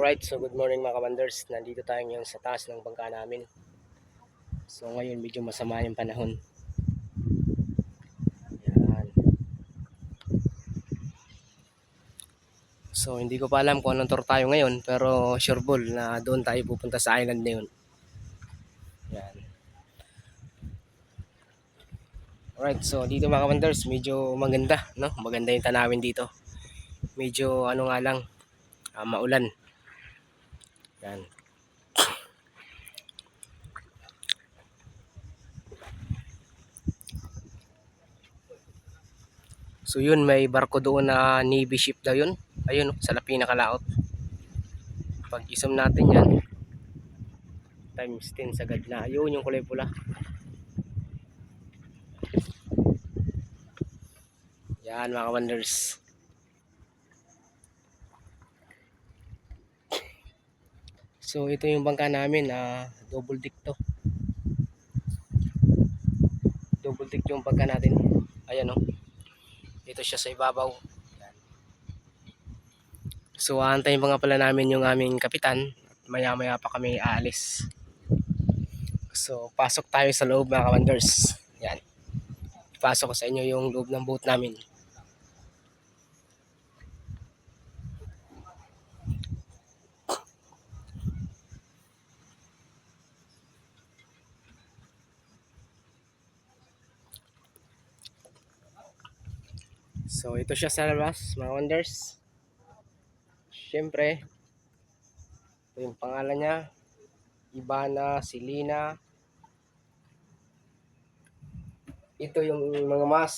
Alright, so good morning mga kabanders. Nandito tayo ngayon sa taas ng bangka namin. So ngayon medyo masama yung panahon. Yan. So hindi ko pa alam kung anong tour tayo ngayon, pero sure ball na doon tayo pupunta sa island na yun. Yan. Alright, so dito mga kabanders, medyo maganda, no? Maganda yung tanawin dito. Medyo ano nga lang, maulan. Yan. So yun, may barko doon na Navy ship daw yun. Ayun, sa pinakalaot. Pag isum natin yan, times 10 sagad na. Ayun yung kulay pula. Yan mga kabanders. So ito yung bangka namin, double deck to. Double deck yung bangka natin. Ayan o. Dito siya sa ibabaw. Yan. So aantayin pa nga pala namin yung aming kapitan. Maya maya pa kami aalis. So pasok tayo sa loob mga kabanders. Yan. Ipasok ko sa inyo yung loob ng boat namin. So ito siya sa labas mga wonders. Siyempre, ito yung pangalan niya. Ivana Silina. Ito yung mga mas